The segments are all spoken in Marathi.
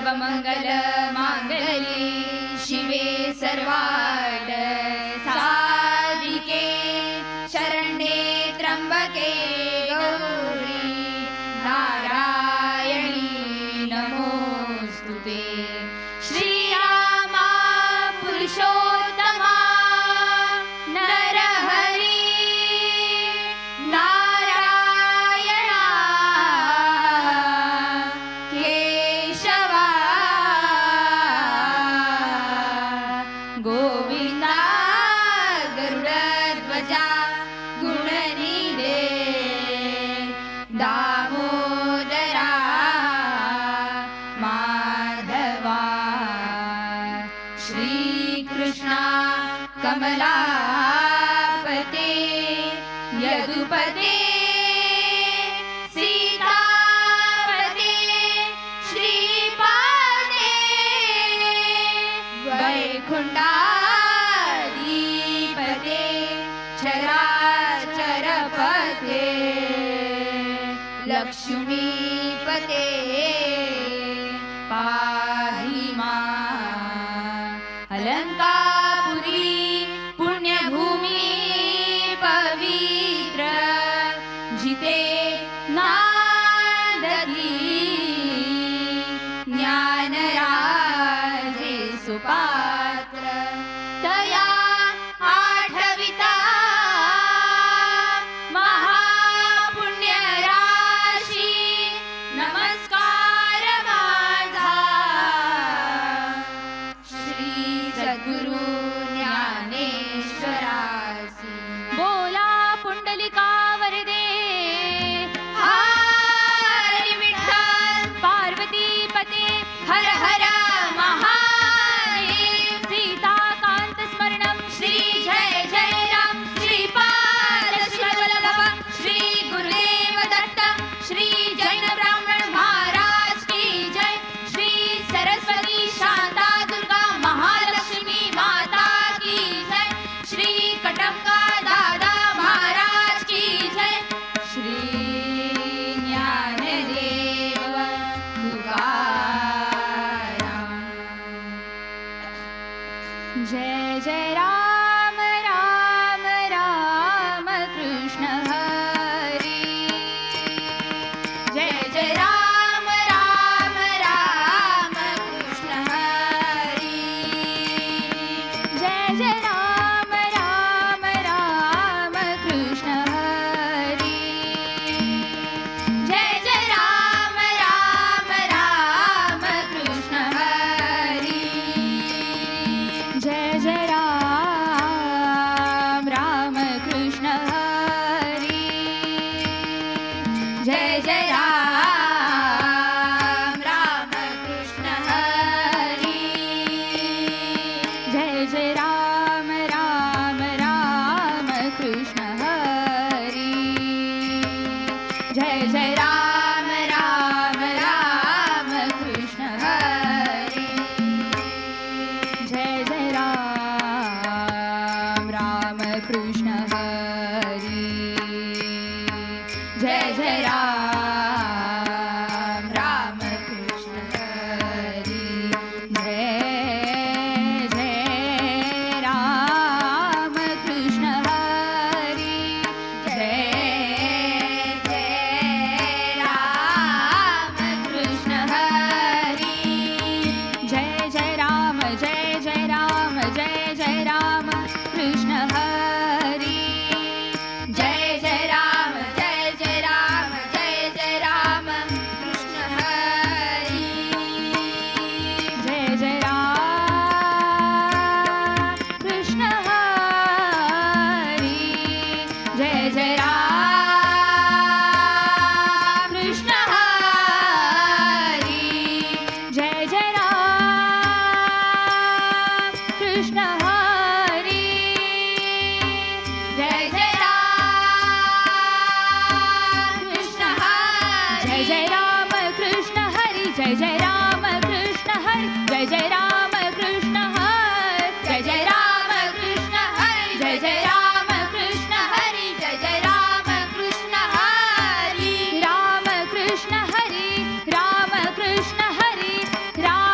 सर्वमंगल मांगल्ये शिवे सर्वार्थ साधिके शरण्ये त्र्यंबके गौरी नारायणी नमोस्तुते। श्रीरामा पुरुषोत्तमा नरहरी नारायणा केशवा गोविंदा गरुडध्वजा गुणनिधे दामोदरा माधवा श्रीकृष्णा कमलापते यदुपते सीतापते श्रीपादे वैकुंठाधिपते चराचरपते लक्ष्मीपते पाहि मां। अलंकापुरी पुण्यभूमी पवित्र जिते नांदती ज्ञानराजे सुपात्र तया आठविता महापुण्यराशी नमस्कार माझा श्री सद्गुरु ज्ञानेश्वरासी। बोला पुंडलिका वरदे हरी विठ्ठल पार्वती पते हर हर महादेव। सीताकांत स्मरणं श्री जय जय राम श्रीपाद शिववल्लभ श्री गुरुदेव दत्त श्री जैन ब्राह्मण महाराज की जय। श्री सरस्वती शांता दुर्गा महालक्ष्मी माता की जय। श्री कटमका दादा महाराज की जय। श्री ज्ञानदेव तुकाराम। जय जय राम राम राम कृष्ण हरी। जय जय राम राम राम कृष्ण हरी। जय जय राम राम राम कृष्ण हरी। जय जय राम राम राम कृष्ण हरी। जय जय राम राम कृष्ण हरी। जय जय राम राम कृष्ण हरी। जय जय राम राम राम कृष्ण हरी। जय जय राम राम राम कृष्ण हरी। जय जय राम राम कृष्ण हरी। जय जय राम राम कृष्ण हरी। जय जय राम कृष्ण हरी। जय जय राम कृष्ण हरी। जय जय राम जय जय राम जय जय राम कृष्ण हरी। जय जय राम जय जय राम जय जय राम कृष्ण हरी। जय जय राम कृष्ण हरी। जय जय राम कृष्ण हरी। जय जय राम कृष्ण हरी। जय जय राम कृष्ण हरी। जय जय राम कृष्ण हरी। जय जय राम कृष्ण हरी। जय जय राम कृष्ण हरी। जय जय राम कृष्ण हरी। जय जय राम कृष्ण हरी। जय जय राम कृष्ण हरी। राम कृष्ण हरी राम कृष्ण हरी राम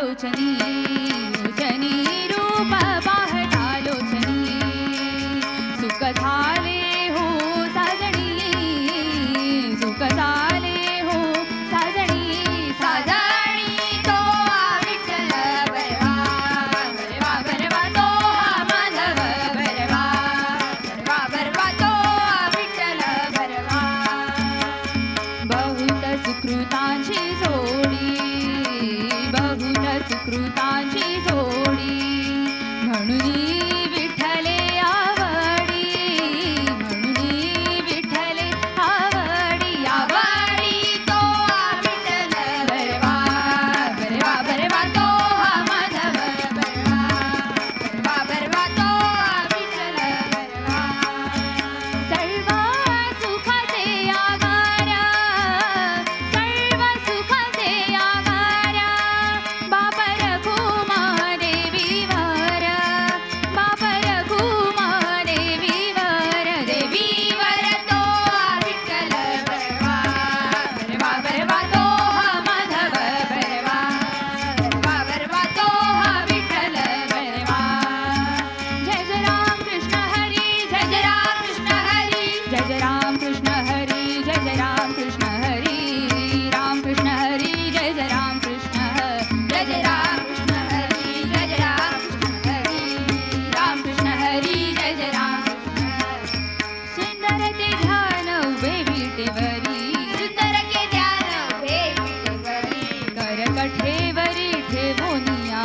लोचनी लोचनी रूप पाहता लोचनी सुख झाले हो साजणी सुख झाले हो साजणी साजणी तो विठ्ठल बरवा बरवा बरवा तो माधव बरवा बरवा बरवा तो विठ्ठल बरवा बहुत सुकृतांची जोडी बहुत सुकृतांची जोडी म्हणून विठ्ठले आवडी म्हणून विठ्ठले आवडी आवडी तो विठ्ठल बरवा बरवा बरवा तो माधव बरवा बरवा बरवा तो विठ्ठल बरवा सर्व सुखाचे आगारा सर्व सुखाचे आगारा बापर घुमा देवीवर बापर घुमा देवीवर देवीवर तो विठ्ठल बरवा बरवा बरवा तो माधव बरवा बरवा बरवा तो विठ्ठल बरवा जय जय राम कृष्ण हरी जय जय राम कृष्ण हरी जय जय राम कृष्ण हरी जय जय राम कृष्ण हरी राम कृष्ण हरी जय जय राम कृष्ण जय जय राम कृष्ण हरी जय जय राम कृष्ण हरी राम कृष्ण हरी जय जय राम सुंदर ते ध्यान उभे विटेवरी सुंदर के ध्यान उभे विटेवरी करकठेवरी ठेवोनिया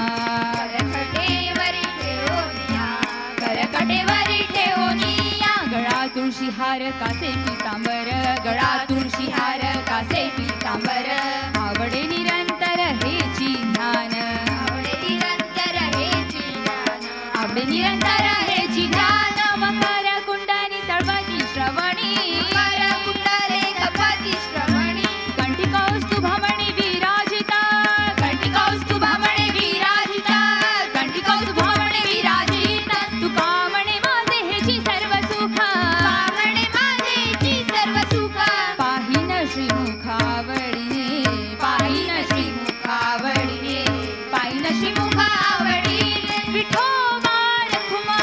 करकठेवरी ठेवोनिया करकठेवरी ठेवोनिया गळा तुळशी हार कासे पितांबर गळा तुळशी हार कासे पितांबर आवडे निरंतर हेची ध्यान आवडे निरंतर हेची ध्यान आवडे निरंतर हेची ध्यान मकर कुंडली तळपती श्रवणी मकर कुंडले कपाती श्रवणी कंठी कौस्तुभमणी विराजिता कंठी कौस्तुभमणी विराजिता कंठी कौस्तुभमणी विराजिता तुका म्हणे माझे हेची सर्व सुख म्हणे माझेची सर्व सुख पाहिन श्रीमुखावडीने पाहिन श्रीमुखावडीने पाहिन श्रीमुखावडीने विठोबा रखुमा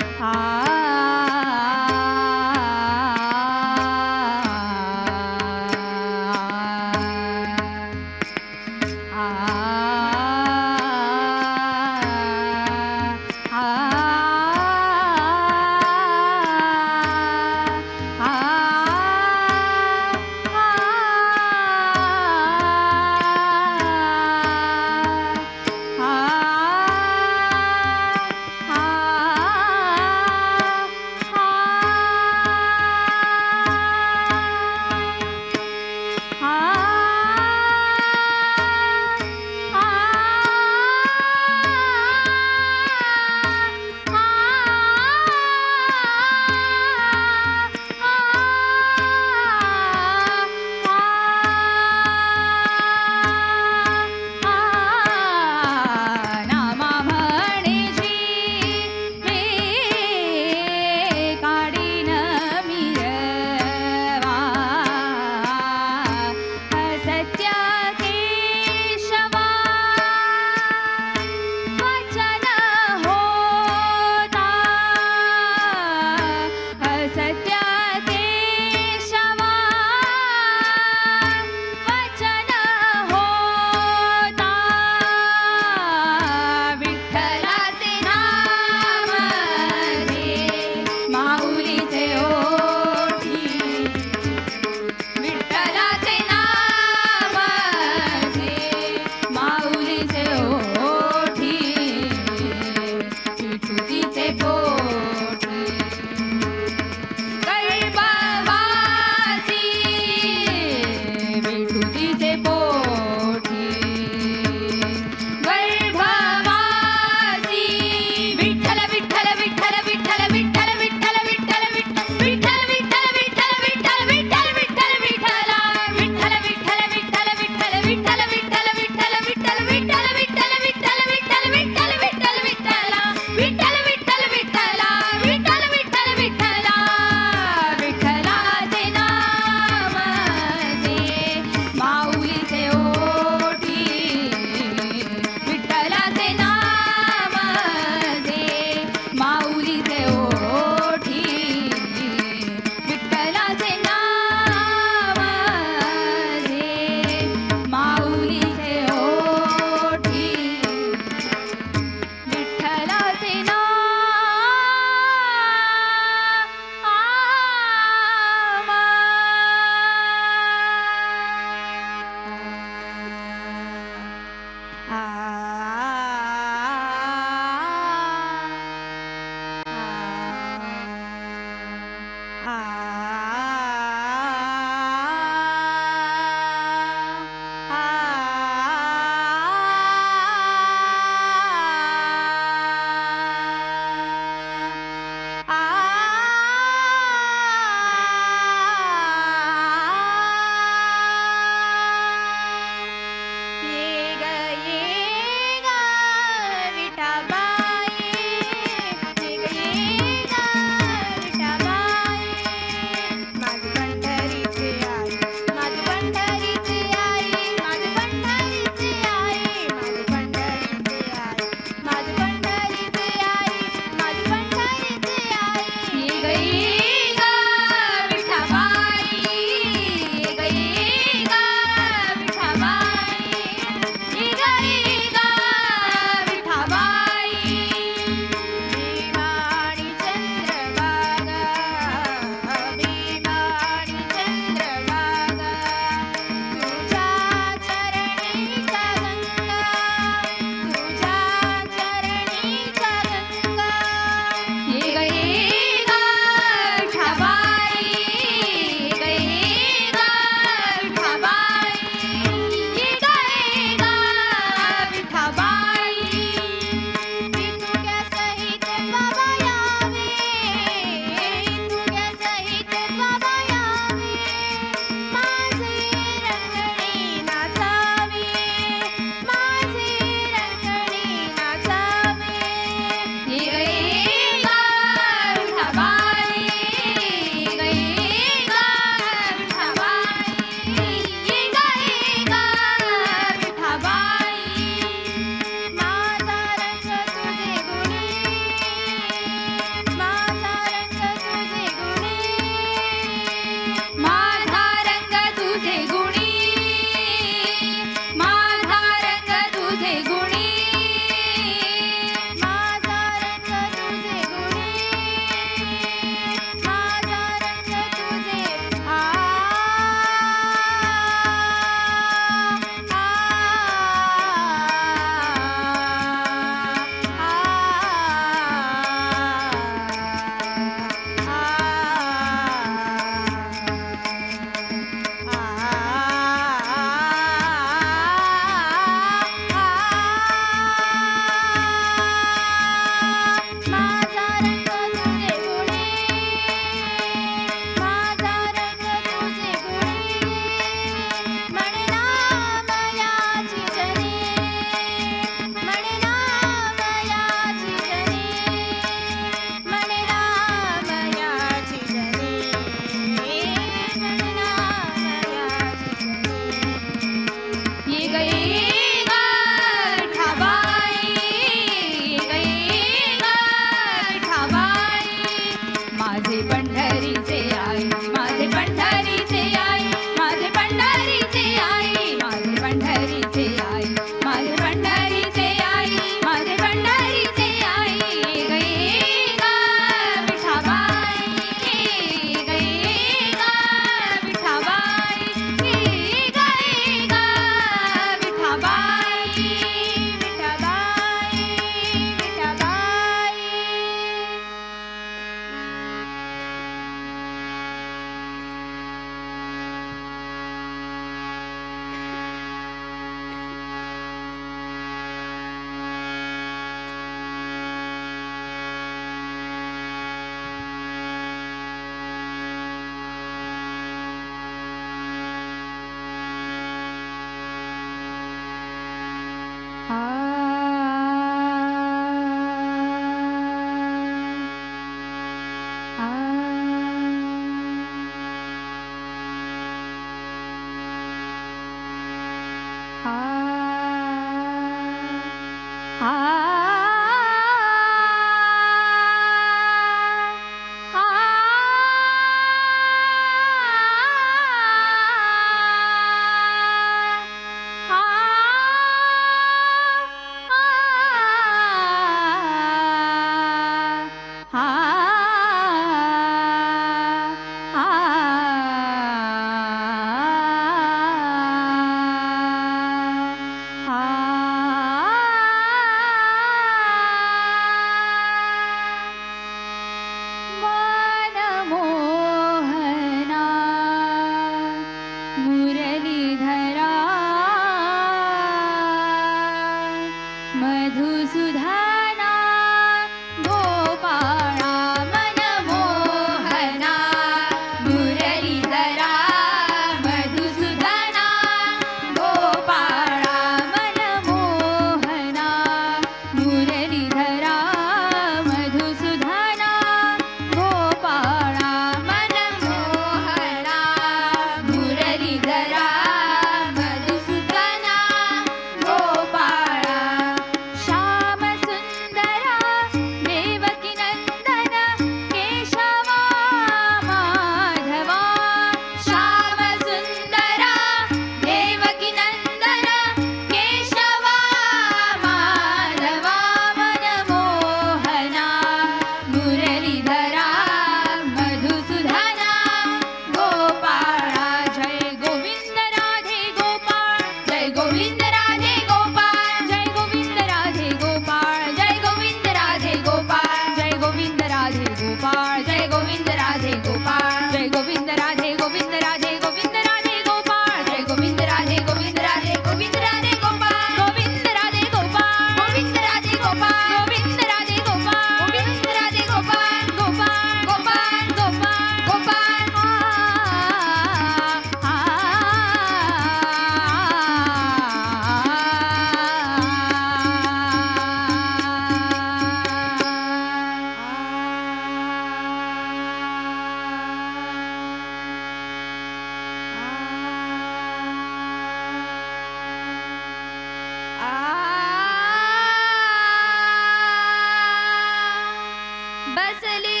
बसले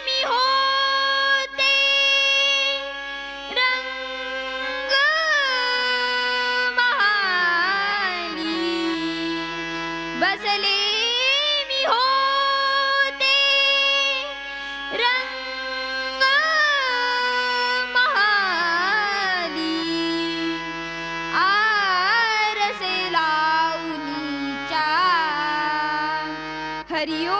मी होते रंग महाली बसले मी होते रंग महाली आरसे लावणीच्या हरिओ